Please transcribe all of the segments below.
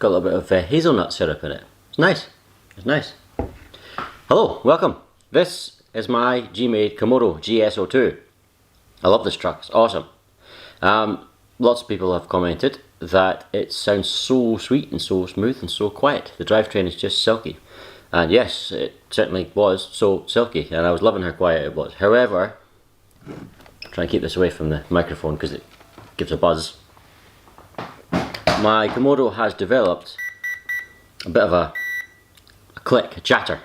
got a little bit of hazelnut syrup in it. It's nice. It's nice. Hello, welcome. This is my Gmade Komodo GS02. I love this truck. It's awesome. Lots of people have commented that it sounds so sweet and so smooth and so quiet. The drivetrain is just silky. And yes, it certainly was so silky, and I was loving how quiet it was. However, try and keep this away from the microphone because it gives a buzz. My Komodo has developed a bit of a click, a chatter.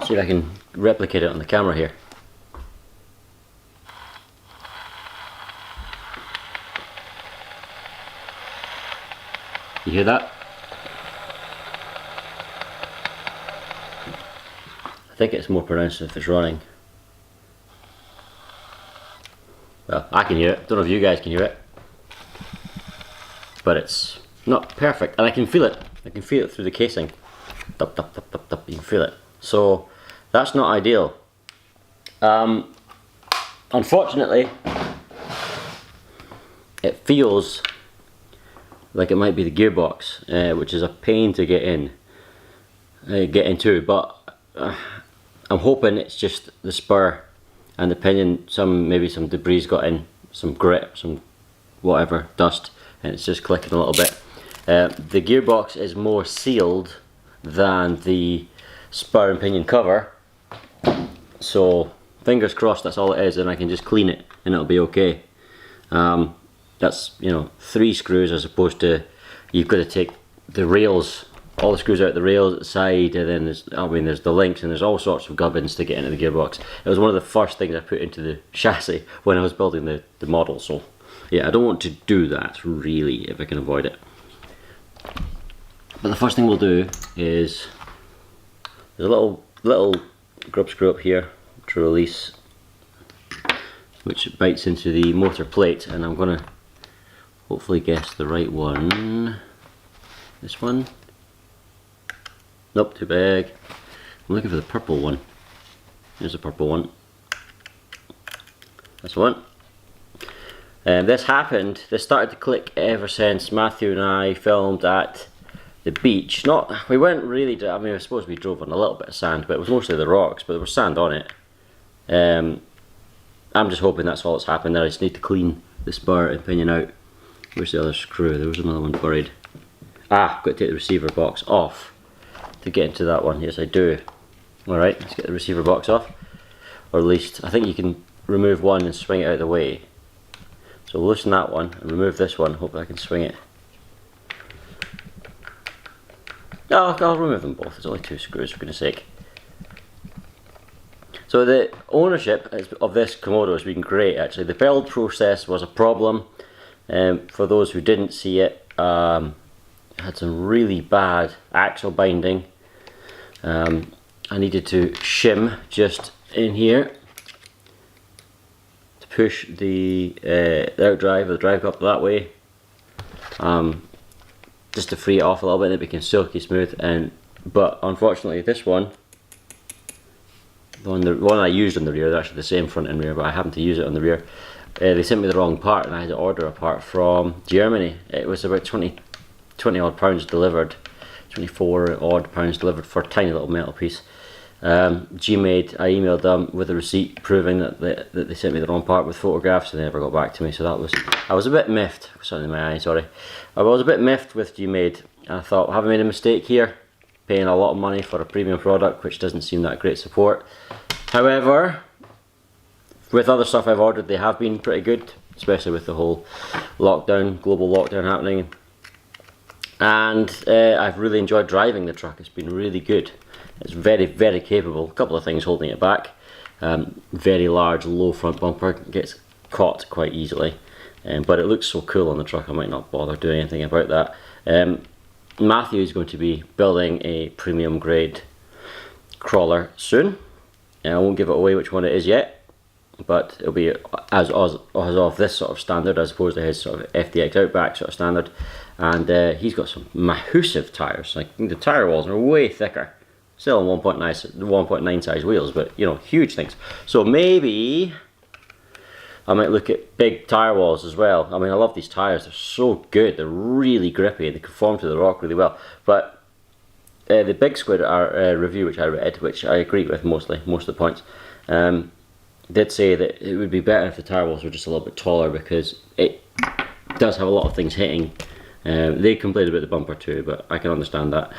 See if I can replicate it on the camera here. You hear that? I think it's more pronounced if it's running. Well, I can hear it. Don't know if you guys can hear it. But it's not perfect, and I can feel it. I can feel it through the casing. Tup, tup, tup, tup, tup. You can feel it. So that's not ideal. Unfortunately, it feels like it might be the gearbox, which is a pain to get into. But I'm hoping it's just the spur and the pinion. Maybe some debris got in, some grit, some whatever dust, and it's just clicking a little bit. The gearbox is more sealed than the spur and pinion cover, so fingers crossed that's all it is, and I can just clean it and it'll be okay. That's, you know, 3 screws as opposed to you've got to take the rails, all the screws out the rails at the side, and then there's the links, and there's all sorts of gubbins to get into the gearbox. It was one of the first things I put into the chassis when I was building the model, so yeah, I don't want to do that really if I can avoid it. But the first thing we'll do is there's a little grub screw up here to release, which bites into the motor plate, and I'm gonna hopefully guess the right one. This one? Nope, too big. I'm looking for the purple one. Here's the purple one. That's the one. This started to click ever since Matthew and I filmed at the beach. We weren't really, I mean, I suppose we drove on a little bit of sand, but it was mostly the rocks, but there was sand on it. I'm just hoping that's all that's happened there. I just need to clean the spur and pinion out. Where's the other screw? There was another one buried. Got to take the receiver box off to get into that one. Yes, I do. Alright, let's get the receiver box off. Or at least, I think you can remove one and swing it out of the way. So loosen that one and remove this one. Hopefully I can swing it. No, I'll remove them both. There's only 2 screws, for goodness sake. So the ownership of this Komodo has been great, actually. The build process was a problem. For those who didn't see it, had some really bad axle binding. I needed to shim just in here to push the outdrive or the drive up that way, just to free it off a little bit, and it became silky smooth. But unfortunately, this one, the one I used on the rear, they're actually the same front and rear, but I happened to use it on the rear. They sent me the wrong part, and I had to order a part from Germany. It was about 20 odd pounds delivered, 24 odd pounds delivered for a tiny little metal piece. Gmade, I emailed them with a receipt proving that they sent me the wrong part with photographs, and they never got back to me. So I was a bit miffed. Something in my eye, sorry. I was a bit miffed with Gmade. I thought, have I made a mistake here? Paying a lot of money for a premium product, which doesn't seem that great support. However, with other stuff I've ordered, they have been pretty good, especially with the whole lockdown, global lockdown happening. And I've really enjoyed driving the truck. It's been really good. It's very, very capable. A couple of things holding it back. Very large, low front bumper, gets caught quite easily. But it looks so cool on the truck, I might not bother doing anything about that. Matthew is going to be building a premium grade crawler soon. I won't give it away which one it is yet, but it'll be as of this sort of standard as opposed to his sort of FDX Outback sort of standard. And he's got some massive tyres. Like, the tyre walls are way thicker. Still on 1.9 size wheels, but you know, huge things. So maybe I might look at big tyre walls as well. I mean, I love these tyres, they're so good, they're really grippy, they conform to the rock really well. But the Big Squid review which I read, which I agree with most of the points, did say that it would be better if the tyre walls were just a little bit taller, because it does have a lot of things hitting. They complained about the bumper too, but I can understand that.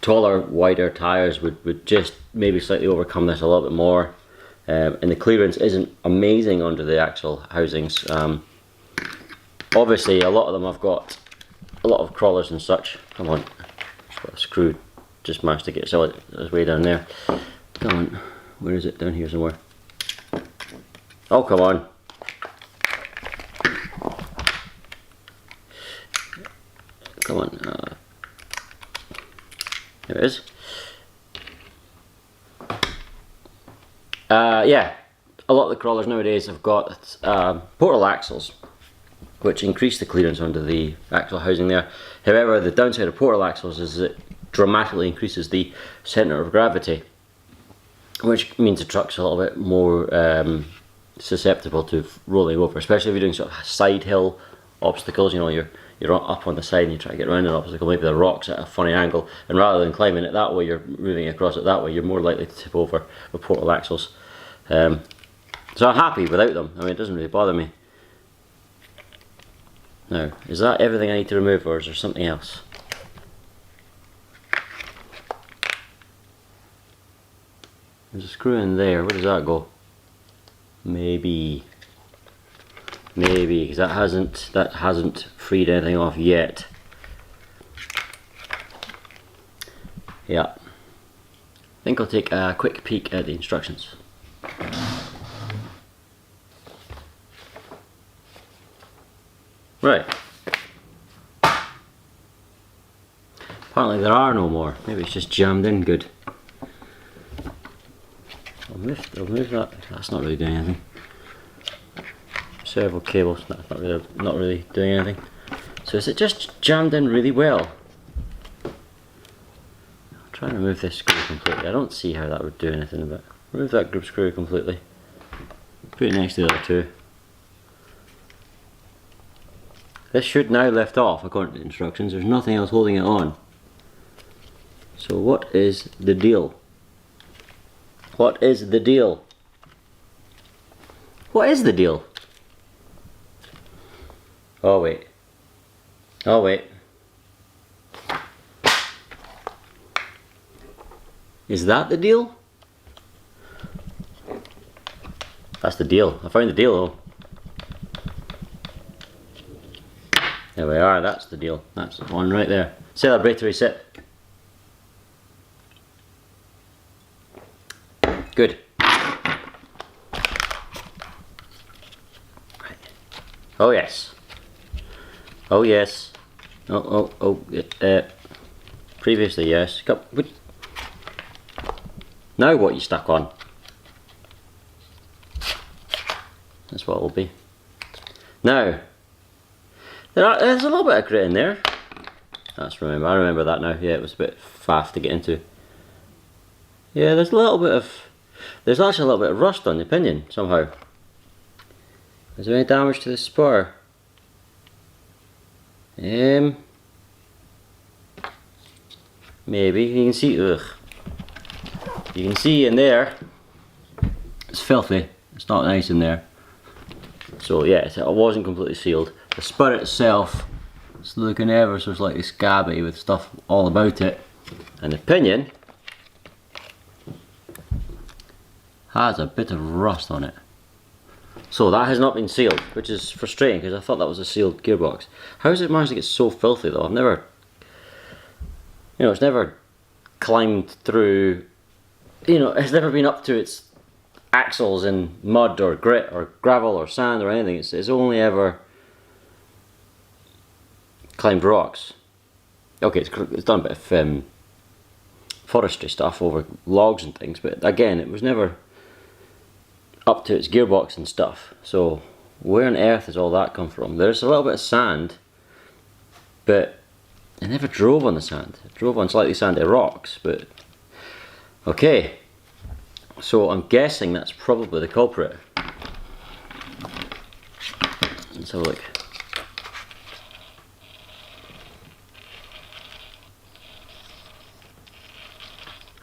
Taller, wider tyres would just maybe slightly overcome this a little bit more. And the clearance isn't amazing under the axle housings. Obviously a lot of them have got a lot of crawlers and such. Come on, got a screw, just managed to get its way down there. Come on, where is it? Down here somewhere. Oh, come on. Come on. There it is. Yeah, a lot of the crawlers nowadays have got portal axles, which increase the clearance under the axle housing there. However, the downside of portal axles is it dramatically increases the centre of gravity, which means the truck's a little bit more susceptible to rolling over, especially if you're doing sort of side hill obstacles. You know, you're up on the side and you try to get around an obstacle, maybe the rock's at a funny angle, and rather than climbing it that way, you're moving across it that way, you're more likely to tip over with portal axles. So I'm happy without them. I mean, it doesn't really bother me. Now, is that everything I need to remove, or is there something else? There's a screw in there. Where does that go? Maybe, because that hasn't freed anything off yet. Yeah, I think I'll take a quick peek at the instructions. Right. Apparently there are no more. Maybe it's just jammed in good. I'll move that. That's not really doing anything. Several cables. That's not really doing anything. So is it just jammed in really well? I'll try and remove this screw completely. I don't see how that would do anything, but remove that grip screw completely. Put it next to the other two. This should now lift off according to the instructions. There's nothing else holding it on. So what is the deal? What is the deal? What is the deal? Oh wait. Oh wait. Is that the deal? That's the deal. I found the deal though. There we are, that's the deal. That's the one right there. Celebratory sip. Good. Oh yes. Oh yes. Previously yes. Now what you stuck on? That's what it will be. Now, there's a little bit of grit in there. I remember that now. Yeah, it was a bit faff to get into. Yeah, there's actually a little bit of rust on the pinion somehow. Is there any damage to the spur? Maybe you can see. Ugh. You can see in there. It's filthy. It's not nice in there. So yeah, it wasn't completely sealed. The spur itself is looking ever so slightly scabby with stuff all about it, and the pinion has a bit of rust on it. So that has not been sealed, which is frustrating because I thought that was a sealed gearbox. How has it managed to get so filthy though? I've never, it's never climbed through, it's never been up to its axles in mud or grit or gravel or sand or anything. It's only ever climbed rocks. Okay, it's done a bit of forestry stuff over logs and things, but again, it was never up to its gearbox and stuff. So where on earth has all that come from? There's a little bit of sand, but it never drove on the sand. It drove on slightly sandy rocks, but okay. So I'm guessing that's probably the culprit. Let's have a look.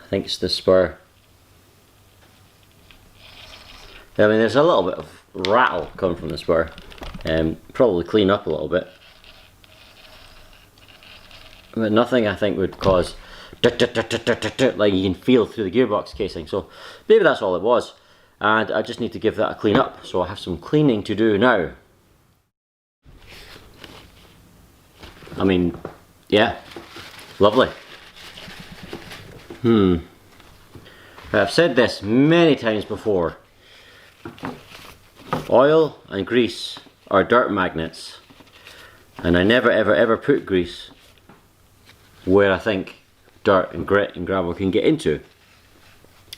I think it's the Spur. I mean, there's a little bit of rattle coming from the Spur. Probably clean up a little bit. But nothing I think would cause like you can feel through the gearbox casing. So maybe that's all it was. And I just need to give that a clean up. So I have some cleaning to do now. I mean, yeah, lovely. I've said this many times before. Oil and grease are dirt magnets, and I never ever put grease where I think dirt and grit and gravel can get into.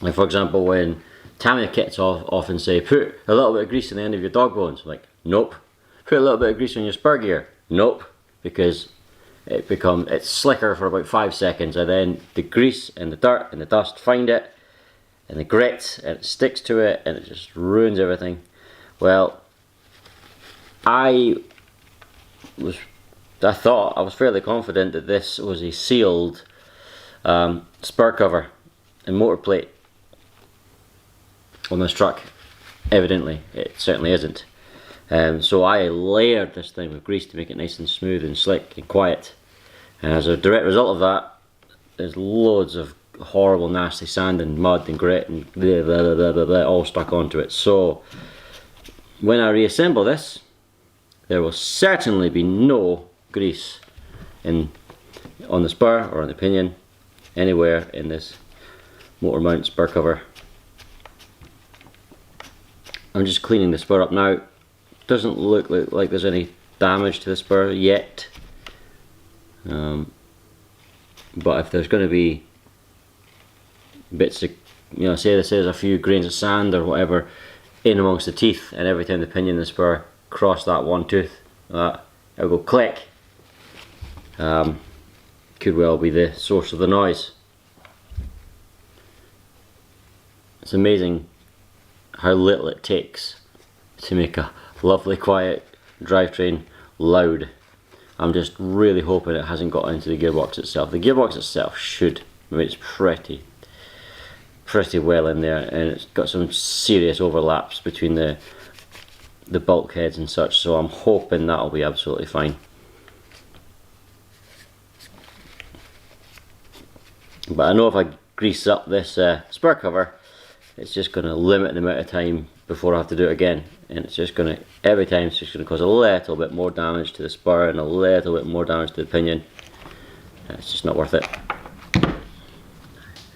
Like for example, when Tamiya kits often say put a little bit of grease in the end of your dog bones, like nope. Put a little bit of grease on your spur gear, nope, because it's slicker for about 5 seconds, and then the grease and the dirt and the dust find it and the grit and it sticks to it and it just ruins everything. Well, I thought I was fairly confident that this was a sealed spur cover and motor plate on this truck. Evidently it certainly isn't. So I layered this thing with grease to make it nice and smooth and slick and quiet, and as a direct result of that, there's loads of horrible nasty sand and mud and grit and blah, blah, blah, blah, blah, all stuck onto it. So when I reassemble this, there will certainly be no grease on the spur or on the pinion anywhere in this motor mount spur cover. I'm just cleaning the spur up now. Doesn't look like there's any damage to the spur yet, but if there's going to be bits of, you know, say there's a few grains of sand or whatever in amongst the teeth, and every time the pinion and the spur cross that one tooth, it'll go click. Could well be the source of the noise. It's amazing how little it takes to make a lovely quiet drivetrain loud. I'm just really hoping it hasn't got into the gearbox itself. The gearbox itself should, I mean, it's pretty well in there, and it's got some serious overlaps between the bulkheads and such, so I'm hoping that'll be absolutely fine. But I know if I grease up this spur cover, it's just going to limit the amount of time before I have to do it again, and it's just going to, every time it's just going to cause a little bit more damage to the spur and a little bit more damage to the pinion. It's just not worth it.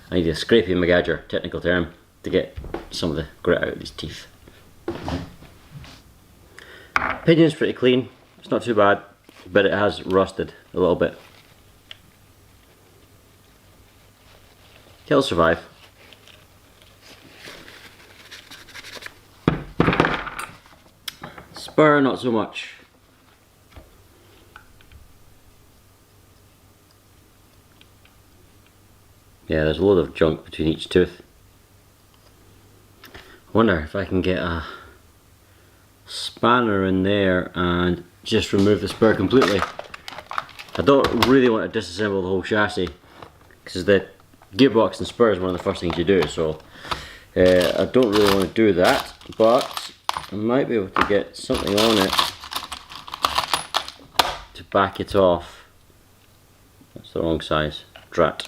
I need a scrapey magadger, technical term, to get some of the grit out of these teeth. Pinion's pretty clean, it's not too bad, but it has rusted a little bit. It'll survive. Spur, not so much. Yeah, there's a load of junk between each tooth. I wonder if I can get a spanner in there and just remove the spur completely. I don't really want to disassemble the whole chassis, because the gearbox and spur is one of the first things you do, so I don't really want to do that, but I might be able to get something on it to back it off. That's the wrong size. Drat.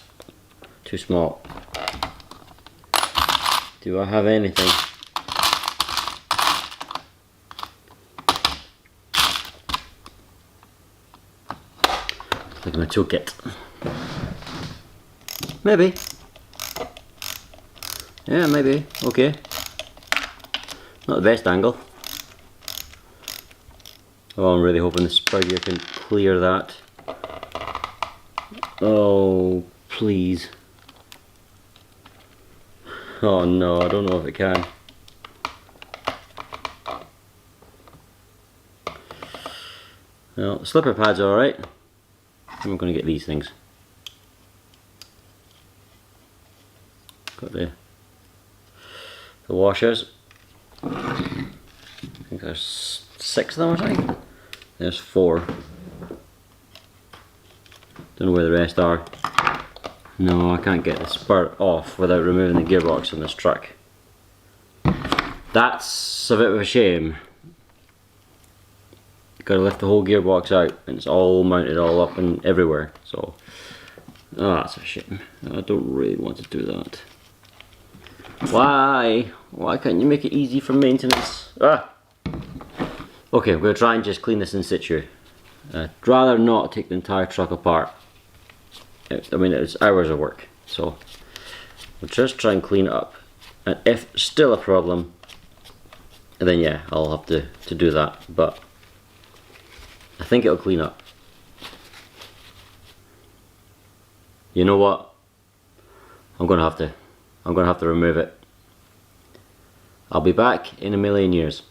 Too small. Do I have anything? Look at my toolkit. Maybe. Yeah, maybe. Okay. Not the best angle. Oh, I'm really hoping the spur gear can clear that. Oh, please. Oh no, I don't know if it can. Well, the slipper pad's alright. I'm going to get these things. Got the washers. I think they're 6 of them or something. There's 4. Don't know where the rest are. No, I can't get the Spur off without removing the gearbox on this truck. That's a bit of a shame. Gotta lift the whole gearbox out and it's all mounted all up and everywhere. So, oh, that's a shame. I don't really want to do that. Why? Why can't you make it easy for maintenance? Ah! Okay, we're going to try and just clean this in situ. I'd rather not take the entire truck apart. I mean, it's hours of work, so we'll just try and clean it up. And if still a problem, then yeah, I'll have to do that. But I think it'll clean up. You know what? I'm gonna have to remove it. I'll be back in a million years.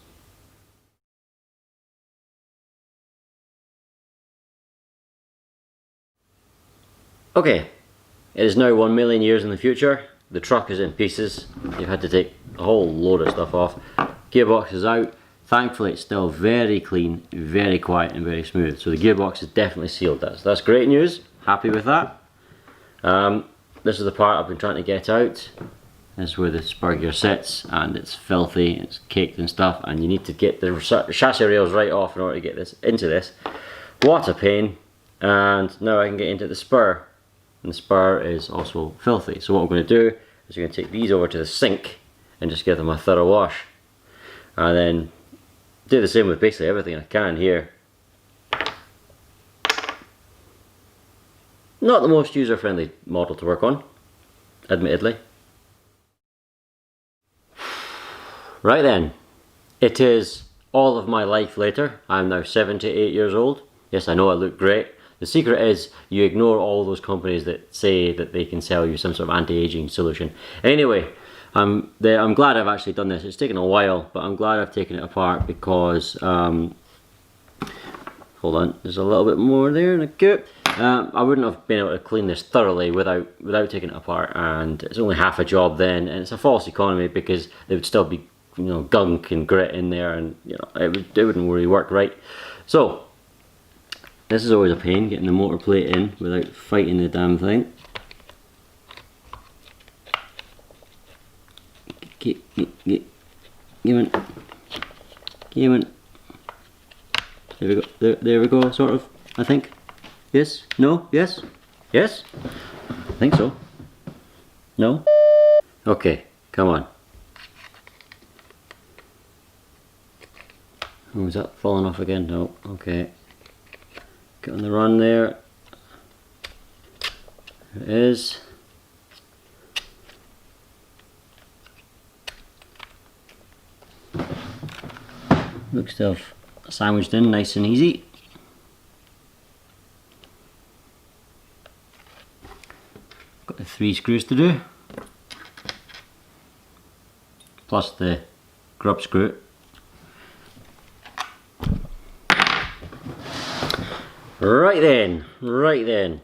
Okay, it is now 1 million years in the future. The truck is in pieces. You've had to take a whole load of stuff off. Gearbox is out. Thankfully it's still very clean, very quiet and very smooth. So the gearbox is definitely sealed. That's great news. Happy with that. This is the part I've been trying to get out. This is where the spur gear sits and it's filthy, it's caked and stuff, and you need to get the chassis rails right off in order to get this into this. What a pain. And now I can get into the spur. And the spur is also filthy. So what I'm going to do is I'm going to take these over to the sink and just give them a thorough wash. And then do the same with basically everything I can here. Not the most user-friendly model to work on, admittedly. Right then, it is all of my life later. I'm now 78 years old. Yes, I know I look great. The secret is you ignore all those companies that say that they can sell you some sort of anti-aging solution. Anyway, I'm glad I've actually done this. It's taken a while, but I'm glad I've taken it apart because, hold on, there's a little bit more there. I wouldn't have been able to clean this thoroughly without taking it apart, and it's only half a job then, and it's a false economy because there would still be, you know, gunk and grit in there, and you know it wouldn't really work right. So this is always a pain, getting the motor plate in without fighting the damn thing. Give it. There we go. There we go. Sort of. I think. Yes. No. Yes. Yes. I think so. No. Okay. Come on. Oh, is that falling off again? No. Okay. Get on the run there. There it is. Looks to have sandwiched in nice and easy. Got the 3 screws to do, plus the grub screw. Right then.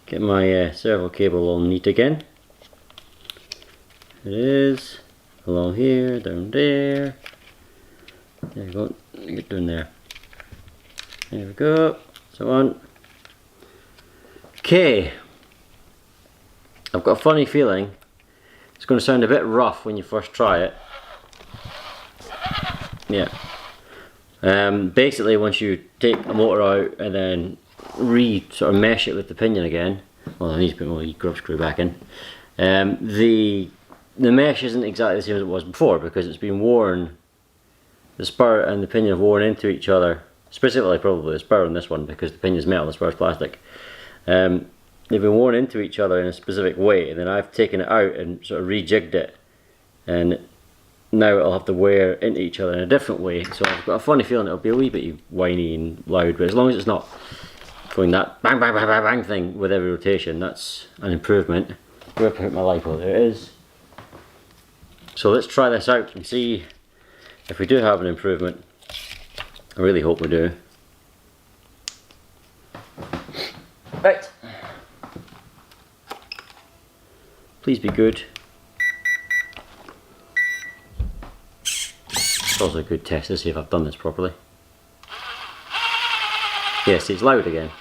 Get my servo cable all neat again. It is along here, down there. There we go. Get down there. There we go. So on. Okay. I've got a funny feeling it's going to sound a bit rough when you first try it. Yeah. Basically, once you take a motor out and then sort of mesh it with the pinion again, well, I need to put my grub screw back in. The mesh isn't exactly the same as it was before because it's been worn. The spur and the pinion have worn into each other. Specifically, probably the spur on this one because the pinion's metal, the spur's plastic. They've been worn into each other in a specific way, and then I've taken it out and sort of rejigged it, and now it'll have to wear into each other in a different way. So I've got a funny feeling it'll be a wee bit whiny and loud, but as long as it's not going that bang bang bang bang bang thing with every rotation, that's an improvement. Where I put my lipo, there it is. So let's try this out and see if we do have an improvement. I really hope we do. Right. Please be good. It's also a good test to see if I've done this properly. Yes, it's loud again.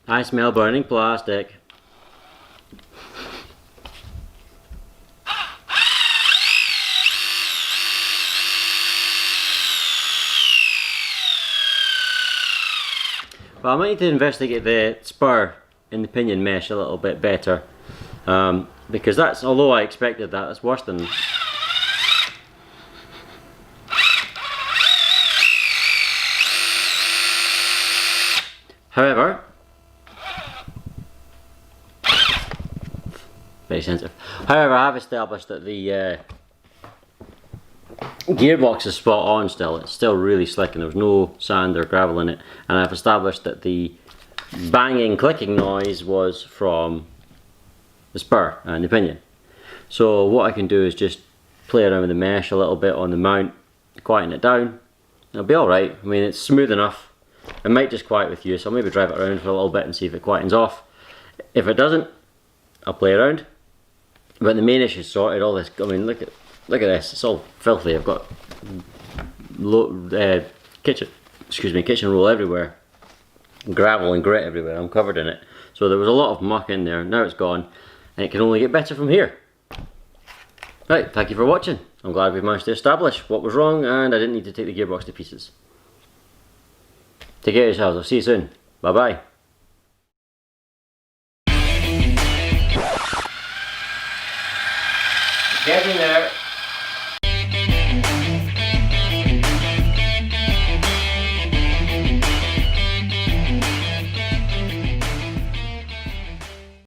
I smell burning plastic. Well, I might need to investigate the spur in the pinion mesh a little bit better, because that's, although I expected that, it's worse than... However, very sensitive. However, I have established that the gearbox is spot on still. It's still really slick and there's no sand or gravel in it. And I've established that the banging, clicking noise was from the spur and the pinion. So what I can do is just play around with the mesh a little bit on the mount, quieten it down. It'll be alright. I mean, it's smooth enough. It might just quiet with you, so I'll maybe drive it around for a little bit and see if it quietens off. If it doesn't, I'll play around. But the main issue is sorted. All this, I mean, look at this. It's all filthy. I've got kitchen roll everywhere, gravel and grit everywhere. I'm covered in it. So there was a lot of muck in there. Now it's gone, and it can only get better from here. Right, thank you for watching. I'm glad we've managed to establish what was wrong, and I didn't need to take the gearbox to pieces. Take care of yourselves. I'll see you soon. Bye bye. Get in there.